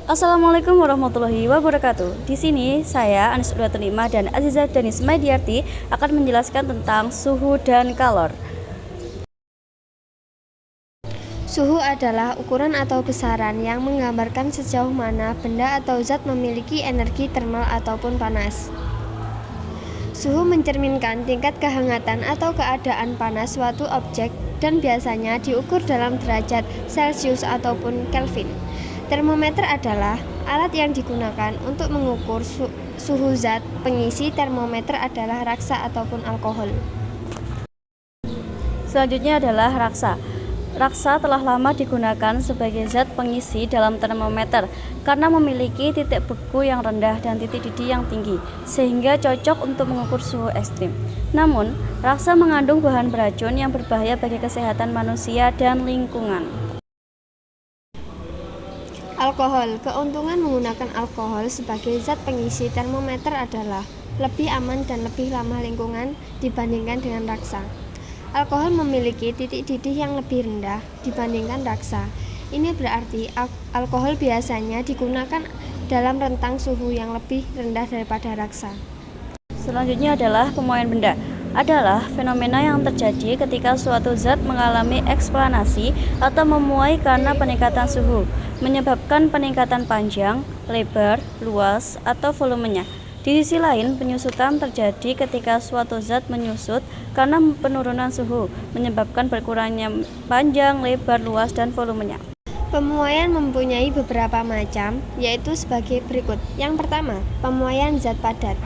Assalamualaikum warahmatullahi wabarakatuh. Di sini saya Anis Urwatunima dan Aziza Danis Maidiarti akan menjelaskan tentang suhu dan kalor. Suhu adalah ukuran atau besaran yang menggambarkan sejauh mana benda atau zat memiliki energi termal ataupun panas. Suhu mencerminkan tingkat kehangatan atau keadaan panas suatu objek dan biasanya diukur dalam derajat Celcius ataupun Kelvin. Termometer adalah alat yang digunakan untuk mengukur suhu zat. Pengisi termometer adalah raksa ataupun alkohol. Selanjutnya adalah raksa. Raksa telah lama digunakan sebagai zat pengisi dalam termometer karena memiliki titik beku yang rendah dan titik didih yang tinggi, sehingga cocok untuk mengukur suhu ekstrim. Namun, raksa mengandung bahan beracun yang berbahaya bagi kesehatan manusia dan lingkungan. Alkohol. Keuntungan menggunakan alkohol sebagai zat pengisi termometer adalah lebih aman dan lebih ramah lingkungan dibandingkan dengan raksa. Alkohol memiliki titik didih yang lebih rendah dibandingkan raksa. Ini berarti alkohol biasanya digunakan dalam rentang suhu yang lebih rendah daripada raksa. Selanjutnya adalah pemuaian benda. Adalah fenomena yang terjadi ketika suatu zat mengalami eksplanasi atau memuai karena peningkatan suhu, menyebabkan peningkatan panjang, lebar, luas, atau volumenya. Di sisi lain, penyusutan terjadi ketika suatu zat menyusut karena penurunan suhu, menyebabkan berkurangnya panjang, lebar, luas, dan volumenya. Pemuaian mempunyai beberapa macam, yaitu sebagai berikut. Yang pertama, pemuaian zat padat.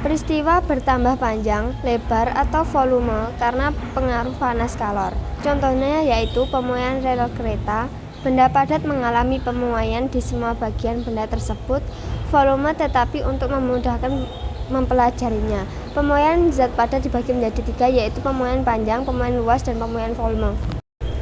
Peristiwa bertambah panjang, lebar, atau volume karena pengaruh panas kalor. Contohnya yaitu pemuaian rel kereta. Benda padat mengalami pemuaian di semua bagian benda tersebut, volume tetapi untuk memudahkan mempelajarinya. Pemuaian zat padat dibagi menjadi tiga, yaitu pemuaian panjang, pemuaian luas, dan pemuaian volume.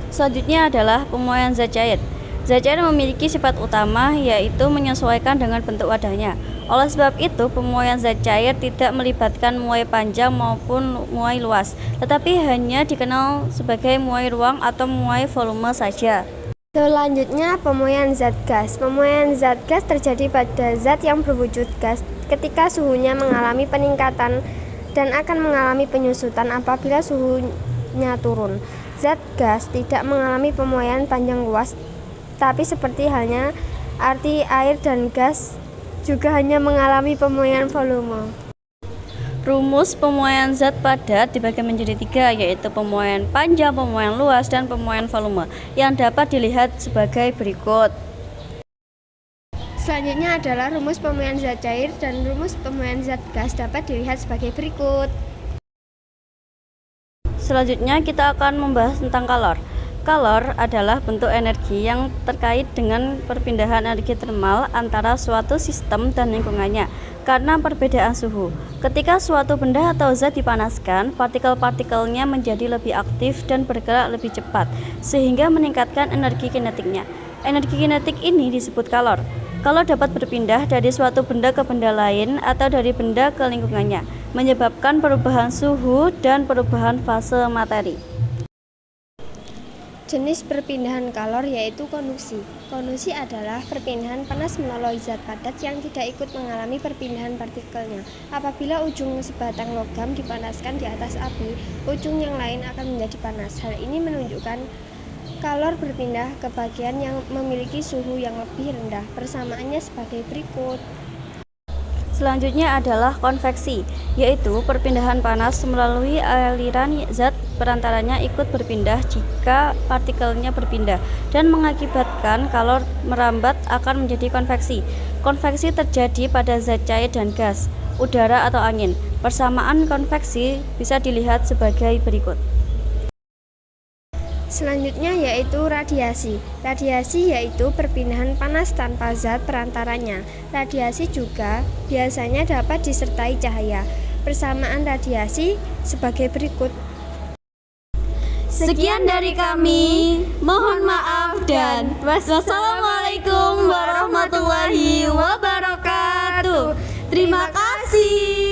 Selanjutnya adalah pemuaian zat cair. Zat cair memiliki sifat utama yaitu menyesuaikan dengan bentuk wadahnya. Oleh sebab itu, pemuaian zat cair tidak melibatkan muai panjang maupun muai luas, tetapi hanya dikenal sebagai muai ruang atau muai volume saja. Selanjutnya, pemuaian zat gas. Pemuaian zat gas terjadi pada zat yang berwujud gas ketika suhunya mengalami peningkatan dan akan mengalami penyusutan apabila suhunya turun. Zat gas tidak mengalami pemuaian panjang luas, tapi seperti halnya arti air dan gas juga hanya mengalami pemuaian volume. Rumus pemuaian zat padat dibagi menjadi tiga, yaitu pemuaian panjang, pemuaian luas, dan pemuaian volume, yang dapat dilihat sebagai berikut. Selanjutnya adalah rumus pemuaian zat cair dan rumus pemuaian zat gas dapat dilihat sebagai berikut. Selanjutnya kita akan membahas tentang kalor. Kalor adalah bentuk energi yang terkait dengan perpindahan energi termal antara suatu sistem dan lingkungannya karena perbedaan suhu. Ketika suatu benda atau zat dipanaskan, partikel-partikelnya menjadi lebih aktif dan bergerak lebih cepat, sehingga meningkatkan energi kinetiknya. Energi kinetik ini disebut kalor. Kalor dapat berpindah dari suatu benda ke benda lain atau dari benda ke lingkungannya, menyebabkan perubahan suhu dan perubahan fase materi. Jenis perpindahan kalor yaitu konduksi. Konduksi adalah perpindahan panas melalui zat padat yang tidak ikut mengalami perpindahan partikelnya. Apabila ujung sebatang logam dipanaskan di atas api, ujung yang lain akan menjadi panas. Hal ini menunjukkan kalor berpindah ke bagian yang memiliki suhu yang lebih rendah. Persamaannya sebagai berikut. Selanjutnya adalah konveksi, yaitu perpindahan panas melalui aliran zat perantaranya ikut berpindah jika partikelnya berpindah dan mengakibatkan kalor merambat akan menjadi konveksi. Konveksi terjadi pada zat cair dan gas, udara atau angin. Persamaan konveksi bisa dilihat sebagai berikut. Selanjutnya yaitu radiasi. Radiasi yaitu perpindahan panas tanpa zat perantaranya. Radiasi juga biasanya dapat disertai cahaya. Persamaan radiasi sebagai berikut. Sekian dari kami, mohon maaf dan wassalamualaikum warahmatullahi wabarakatuh. Terima kasih.